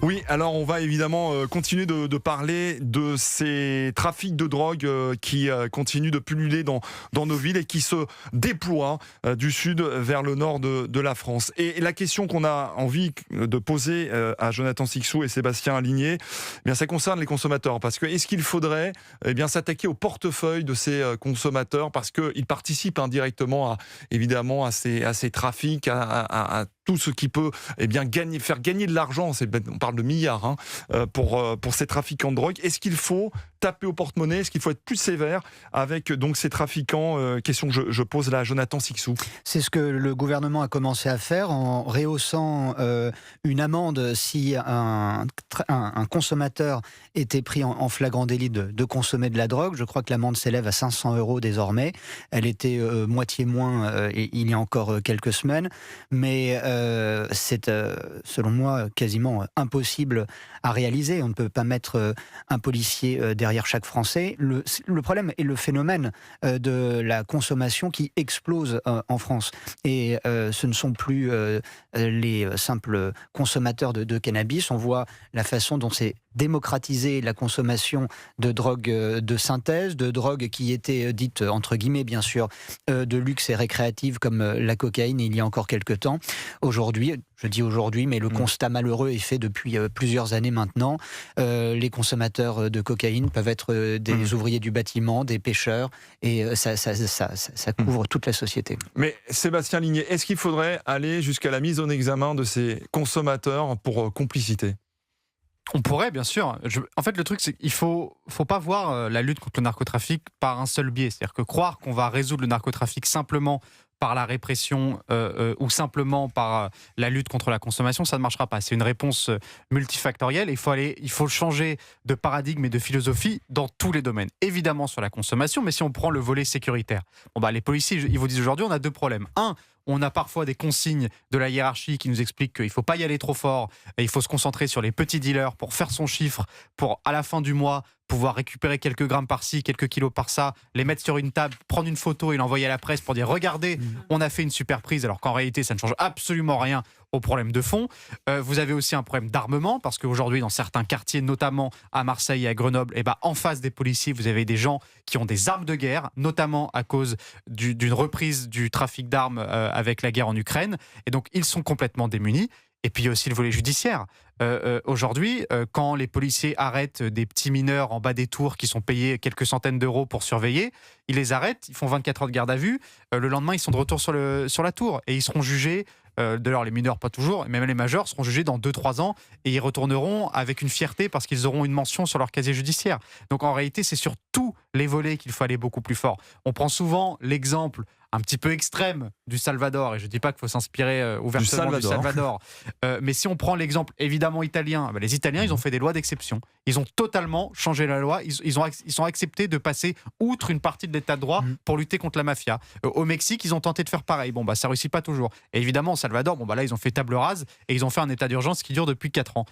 Oui, alors on va évidemment continuer de parler de ces trafics de drogue qui continuent de pulluler dans nos villes et qui se déploient du sud vers le nord de la France. Et la question qu'on a envie de poser à Jonathan Sicsou et Sébastien Aligné, eh bien, ça concerne les consommateurs. Parce que est-ce qu'il faudrait s'attaquer au portefeuille de ces consommateurs parce qu'ils participent indirectement évidemment à ces trafics, à tout ce qui peut faire gagner de l'argent, on parle de milliards pour ces trafiquants de drogue. Est-ce qu'il faut taper au porte-monnaie? Est-ce qu'il faut être plus sévère avec donc ces trafiquants? Question que je pose là à Jonathan Sicsou. C'est ce que le gouvernement a commencé à faire en rehaussant une amende si un consommateur était pris en flagrant délit de consommer de la drogue. Je crois que l'amende s'élève à 500 € désormais. Elle était moitié moins il y a encore quelques semaines. Mais c'est, selon moi, quasiment impossible à réaliser. On ne peut pas mettre un policier derrière chaque Français. Le problème est le phénomène de la consommation qui explose en France. Et ce ne sont plus les simples consommateurs de cannabis. On voit la façon dont c'est démocratiser la consommation de drogues de synthèse, de drogues qui étaient dites, entre guillemets bien sûr, de luxe et récréatives comme la cocaïne il y a encore quelques temps. Aujourd'hui, je dis aujourd'hui, mais le constat malheureux est fait depuis plusieurs années maintenant. Les consommateurs de cocaïne peuvent être des ouvriers du bâtiment, des pêcheurs, et ça couvre toute la société. Mais Sébastien Aligné, est-ce qu'il faudrait aller jusqu'à la mise en examen de ces consommateurs pour complicité ? On pourrait, bien sûr. En fait, le truc, c'est qu'il faut pas voir la lutte contre le narcotrafic par un seul biais. C'est-à-dire que croire qu'on va résoudre le narcotrafic simplement par la répression ou simplement par la lutte contre la consommation, ça ne marchera pas. C'est une réponse multifactorielle. Il faut changer de paradigme et de philosophie dans tous les domaines. Évidemment sur la consommation, mais si on prend le volet sécuritaire, les policiers, ils vous disent aujourd'hui, on a deux problèmes. Un, on a parfois des consignes de la hiérarchie qui nous expliquent qu'il ne faut pas y aller trop fort et il faut se concentrer sur les petits dealers pour faire son chiffre, pour à la fin du mois pouvoir récupérer quelques grammes par-ci, quelques kilos par-ça, les mettre sur une table, prendre une photo et l'envoyer à la presse pour dire « Regardez, on a fait une super prise », alors qu'en réalité, ça ne change absolument rien au problème de fond. Vous avez aussi un problème d'armement, parce qu'aujourd'hui, dans certains quartiers, notamment à Marseille et à Grenoble, en face des policiers, vous avez des gens qui ont des armes de guerre, notamment à cause d'une reprise du trafic d'armes avec la guerre en Ukraine. Et donc, ils sont complètement démunis. Et puis il y a aussi le volet judiciaire. Aujourd'hui, quand les policiers arrêtent des petits mineurs en bas des tours qui sont payés quelques centaines d'euros pour surveiller, ils les arrêtent, ils font 24 heures de garde à vue, le lendemain ils sont de retour sur la tour et ils seront jugés, d'ailleurs les mineurs pas toujours, mais même les majeurs seront jugés dans 2-3 ans et ils retourneront avec une fierté parce qu'ils auront une mention sur leur casier judiciaire. Donc en réalité c'est sur tous les volets qu'il faut aller beaucoup plus fort. On prend souvent l'exemple un petit peu extrême du Salvador, et je ne dis pas qu'il faut s'inspirer ouvertement du Salvador, mais si on prend l'exemple évidemment italien, les Italiens ils ont fait des lois d'exception, ils ont totalement changé la loi, ils ont accepté de passer outre une partie de l'état de droit pour lutter contre la mafia. Au Mexique ils ont tenté de faire pareil, ça ne réussit pas toujours, et évidemment au Salvador, là ils ont fait table rase et ils ont fait un état d'urgence qui dure depuis 4 ans.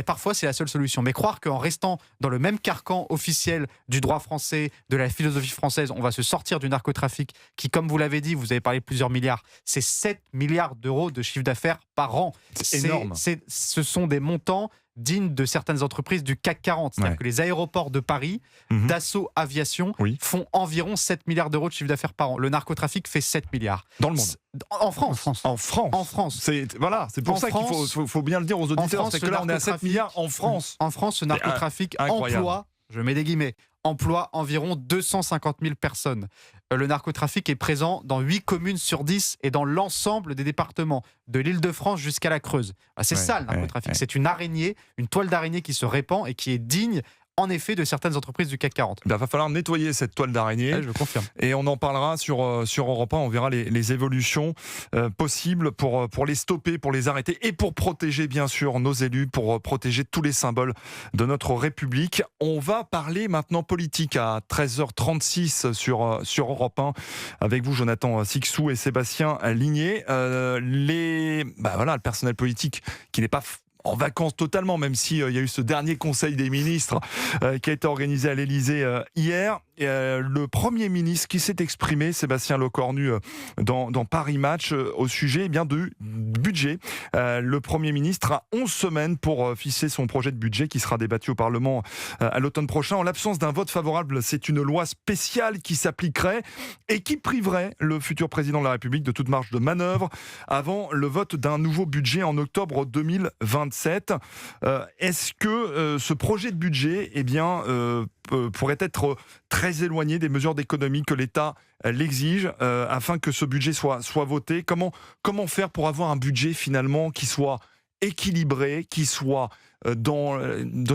Parfois c'est la seule solution, mais croire qu'en restant dans le même carcan officiel du droit français, de la philosophie française, on va se sortir du narcotrafic qui, comme vous l'avez dit, vous avez parlé de plusieurs milliards, c'est 7 milliards d'euros de chiffre d'affaires par an. C'est énorme. Ce sont des montants dignes de certaines entreprises du CAC 40. C'est-à-dire que les aéroports de Paris, Dassault Aviation, font environ 7 milliards d'euros de chiffre d'affaires par an. Le narcotrafic fait 7 milliards. Dans le monde. En France. En France. C'est pour ça qu'il faut bien le dire aux auditeurs. C'est que là, on est à 7 milliards en France. En France, ce narcotrafic emploie, je mets des guillemets, emploie environ 250 000 personnes. Le narcotrafic est présent dans 8 communes sur 10 et dans l'ensemble des départements, de l'Île-de-France jusqu'à la Creuse. C'est ça le narcotrafic, c'est une araignée, une toile d'araignée qui se répand et qui est digne en effet de certaines entreprises du CAC 40. Il va falloir nettoyer cette toile d'araignée. Je confirme. Et on en parlera sur Europe 1. On verra les évolutions possibles pour les stopper, pour les arrêter et pour protéger bien sûr nos élus, pour protéger tous les symboles de notre République. On va parler maintenant politique à 13h36 sur Europe 1 avec vous Jonathan Sicsou et Sébastien Aligné. Le personnel politique qui n'est pas en vacances totalement, même s'il y a eu ce dernier Conseil des ministres qui a été organisé à l'Élysée hier. Le Premier ministre qui s'est exprimé, Sébastien Lecornu, dans Paris Match, au sujet du budget. Le Premier ministre a 11 semaines pour ficeler son projet de budget qui sera débattu au Parlement à l'automne prochain. En l'absence d'un vote favorable, c'est une loi spéciale qui s'appliquerait et qui priverait le futur président de la République de toute marge de manœuvre avant le vote d'un nouveau budget en octobre 2027. Est-ce que ce projet de budget pourrait être très éloigné des mesures d'économie que l'État l'exige afin que ce budget soit voté? Comment faire pour avoir un budget finalement qui soit équilibré, qui soit dans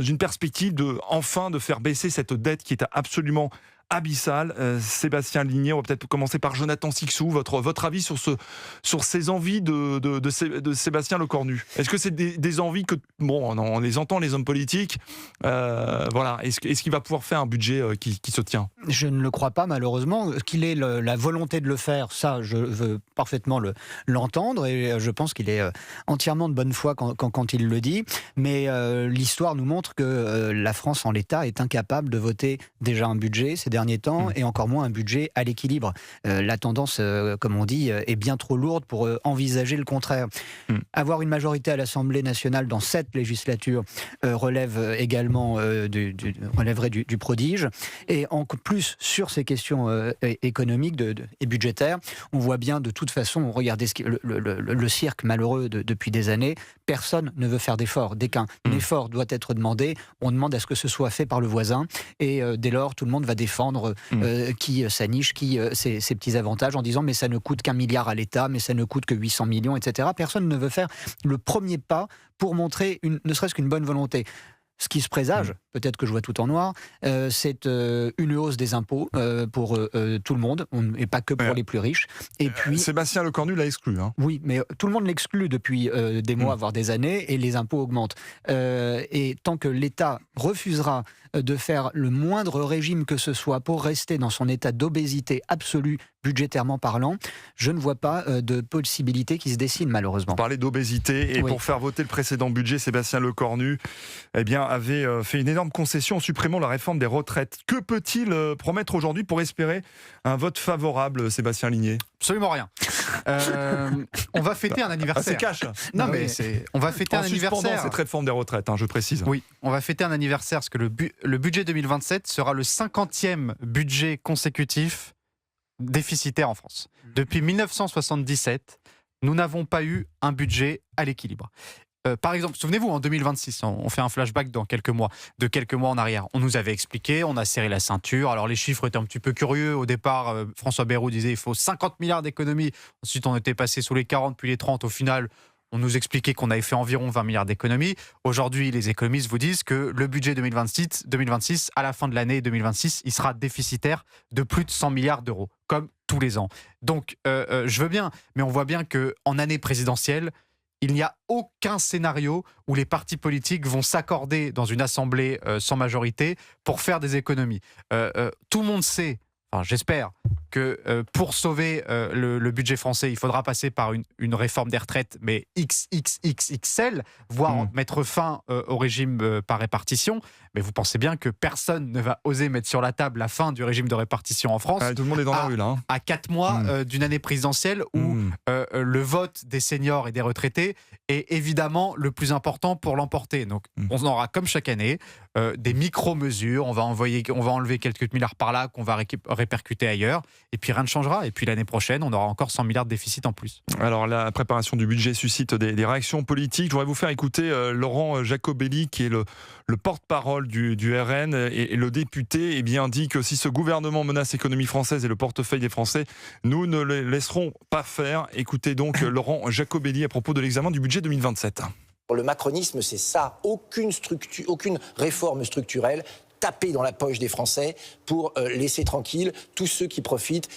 une perspective de faire baisser cette dette qui est absolument abyssale? Sébastien Ligné, on va peut-être commencer par Jonathan Sicsou. Votre avis sur ces envies de Sébastien Lecornu. Est-ce que c'est des envies que, on les entend, les hommes politiques, voilà. Est-ce qu'il va pouvoir faire un budget qui se tient? Je ne le crois pas, malheureusement. Qu'il ait la volonté de le faire, ça, je veux parfaitement l'entendre, et je pense qu'il est entièrement de bonne foi quand il le dit. Mais l'histoire nous montre que la France, en l'état, est incapable de voter déjà un budget ces derniers temps, et encore moins un budget à l'équilibre. La tendance, comme on dit, est bien trop lourde pour envisager le contraire. Avoir une majorité à l'Assemblée nationale dans cette législature relève également relèverait du prodige. Et en plus, sur ces questions économiques et budgétaires, on voit bien de toute façon, regardez le cirque malheureux depuis des années, personne ne veut faire d'effort. Dès qu'un effort doit être demandé, on demande à ce que ce soit fait par le voisin, et dès lors, tout le monde va défendre sa niche, ses petits avantages, en disant mais ça ne coûte qu'1 milliard à l'État, mais ça ne coûte que 800 millions, etc. Personne ne veut faire le premier pas pour montrer ne serait-ce qu'une bonne volonté. Ce qui se présage, peut-être que je vois tout en noir, c'est une hausse des impôts pour tout le monde, et pas que pour les plus riches. Et puis, Sébastien Lecornu l'a exclu. Oui, mais tout le monde l'exclut depuis des mois, voire des années, et les impôts augmentent. Et tant que l'État refusera de faire le moindre régime que ce soit pour rester dans son état d'obésité absolue, budgétairement parlant, je ne vois pas de possibilité qui se dessine, malheureusement. Vous parlez d'obésité, et pour faire voter le précédent budget, Sébastien Lecornu avait fait une énorme concession en supprimant la réforme des retraites. Que peut-il promettre aujourd'hui pour espérer un vote favorable, Sébastien Ligné? Absolument rien. On va fêter un anniversaire. C'est cash. Non, mais on va fêter un anniversaire. Cette réforme des retraites, je précise. Oui, on va fêter un anniversaire parce que le budget 2027 sera le 50e budget consécutif déficitaire en France. Depuis 1977, nous n'avons pas eu un budget à l'équilibre. Par exemple, souvenez-vous, en 2026, on fait un flashback de quelques mois en arrière. On nous avait expliqué, on a serré la ceinture. Alors les chiffres étaient un petit peu curieux. Au départ, François Bayrou disait il faut 50 milliards d'économies. Ensuite, on était passé sous les 40 puis les 30. Au final, on nous expliquait qu'on avait fait environ 20 milliards d'économies. Aujourd'hui, les économistes vous disent que le budget 2026, à la fin de l'année 2026, il sera déficitaire de plus de 100 milliards d'euros, comme tous les ans. Donc, je veux bien, mais on voit bien qu'en année présidentielle, il n'y a aucun scénario où les partis politiques vont s'accorder dans une assemblée sans majorité pour faire des économies. Tout le monde sait, enfin j'espère, que pour sauver le budget français, il faudra passer par une réforme des retraites, mais XXXXL, voire mettre fin au régime par répartition. Mais vous pensez bien que personne ne va oser mettre sur la table la fin du régime de répartition en France. Tout le monde est dans la rue, là. À 4 mois d'une année présidentielle où le vote des seniors et des retraités est évidemment le plus important pour l'emporter. Donc on aura, comme chaque année, des micro-mesures. On va enlever quelques milliards par là qu'on va répercuter ailleurs. Et puis rien ne changera. Et puis l'année prochaine, on aura encore 100 milliards de déficit en plus. Alors la préparation du budget suscite des réactions politiques. Je voudrais vous faire écouter Laurent Jacobelli, qui est le porte-parole du RN, et le député dit que si ce gouvernement menace l'économie française et le portefeuille des Français, nous ne le laisserons pas faire. Écoutez donc Laurent Jacobelli à propos de l'examen du budget 2027. Le macronisme, c'est ça. Aucune réforme structurelle, taper dans la poche des Français pour laisser tranquille tous ceux qui profitent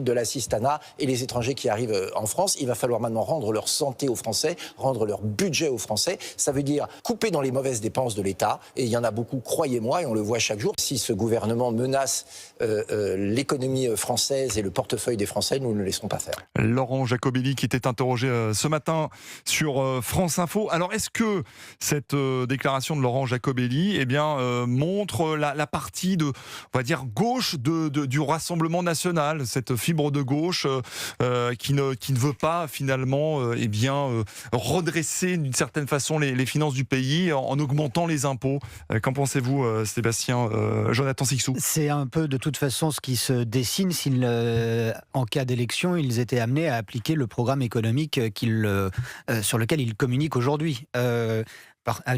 de l'assistanat et les étrangers qui arrivent en France. Il va falloir maintenant rendre leur santé aux Français, rendre leur budget aux Français. Ça veut dire couper dans les mauvaises dépenses de l'État. Et il y en a beaucoup, croyez-moi, et on le voit chaque jour. Si ce gouvernement menace l'économie française et le portefeuille des Français, nous ne le laisserons pas faire. Laurent Jacobelli qui était interrogé ce matin sur France Info. Alors est-ce que cette déclaration de Laurent Jacobelli montre la partie de, on va dire, gauche du Rassemblement national, cette fibre de gauche qui ne veut pas finalement redresser d'une certaine façon les finances du pays en augmentant les impôts. Qu'en pensez-vous, Sébastien Jonathan Sixou? C'est un peu de toute façon ce qui se dessine s'il, en cas d'élection, ils étaient amenés à appliquer le programme économique sur lequel ils communiquent aujourd'hui.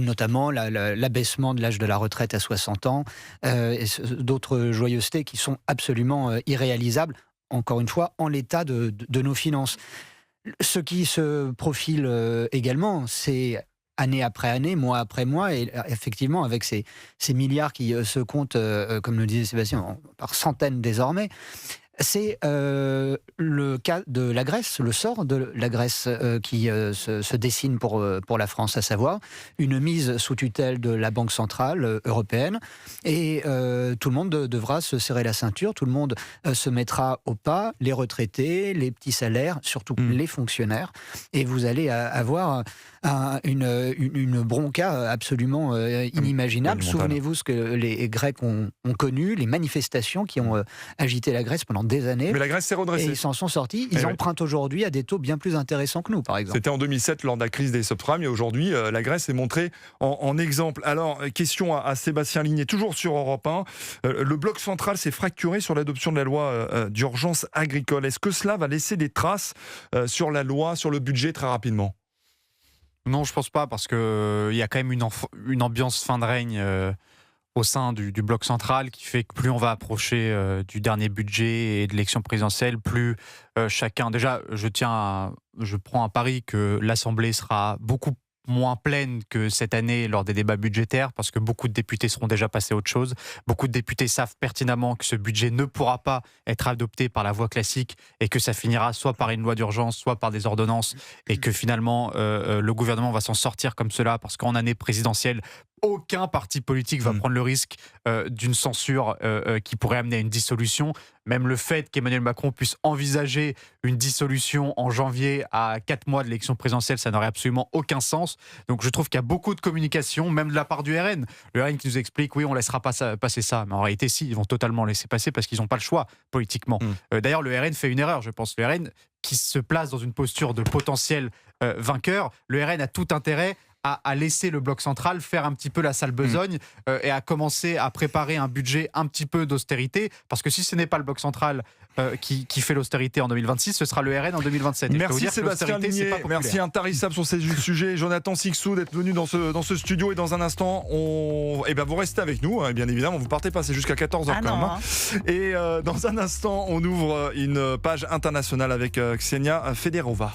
Notamment l'abaissement de l'âge de la retraite à 60 ans et d'autres joyeusetés qui sont absolument irréalisables, encore une fois, en l'état de nos finances. Ce qui se profile également, c'est année après année, mois après mois, et effectivement avec ces milliards qui se comptent, comme le disait Sébastien, par centaines désormais. C'est le cas de la Grèce, le sort de la Grèce qui se dessine pour la France, à savoir une mise sous tutelle de la Banque Centrale Européenne. Et tout le monde devra se serrer la ceinture, tout le monde se mettra au pas, les retraités, les petits salaires, surtout les fonctionnaires. Et vous allez avoir une bronca absolument inimaginable. Souvenez-vous ce que les Grecs ont connu, les manifestations qui ont agité la Grèce pendant des années. Mais la Grèce s'est redressée. Et ils s'en sont sortis. Ils empruntent aujourd'hui à des taux bien plus intéressants que nous, par exemple. C'était en 2007 lors de la crise des subprimes et aujourd'hui, la Grèce est montrée en exemple. Alors, question à Sébastien Ligné, toujours sur Europe 1. Le bloc central s'est fracturé sur l'adoption de la loi d'urgence agricole. Est-ce que cela va laisser des traces sur la loi, sur le budget très rapidement ? Non, je pense pas, parce qu'il y a quand même une ambiance fin de règne au sein du bloc central qui fait que plus on va approcher du dernier budget et de l'élection présidentielle, plus chacun... Déjà, je prends un pari que l'Assemblée sera beaucoup moins pleine que cette année lors des débats budgétaires, parce que beaucoup de députés seront déjà passés à autre chose. Beaucoup de députés savent pertinemment que ce budget ne pourra pas être adopté par la voie classique et que ça finira soit par une loi d'urgence, soit par des ordonnances, et que finalement le gouvernement va s'en sortir comme cela, parce qu'en année présidentielle, aucun parti politique va prendre le risque d'une censure qui pourrait amener à une dissolution. Même le fait qu'Emmanuel Macron puisse envisager une dissolution en janvier à 4 mois de l'élection présidentielle, ça n'aurait absolument aucun sens. Donc je trouve qu'il y a beaucoup de communication, même de la part du RN. Le RN qui nous explique, oui, on ne laissera pas passer ça. Mais en réalité, si, ils vont totalement laisser passer parce qu'ils n'ont pas le choix politiquement. D'ailleurs, le RN fait une erreur, je pense. Le RN qui se place dans une posture de potentiel vainqueur, le RN a tout intérêt à laisser le bloc central faire un petit peu la sale besogne et à commencer à préparer un budget un petit peu d'austérité, parce que si ce n'est pas le bloc central qui fait l'austérité en 2026, ce sera le RN en 2027. Merci Sébastien Ligné, merci intarissable sur ces sujets. Jonathan Sixou d'être venu dans ce studio, et dans un instant, vous restez avec nous, bien évidemment, vous partez pas, c'est jusqu'à 14h quand même. Et dans un instant, on ouvre une page internationale avec Ksenia Federova.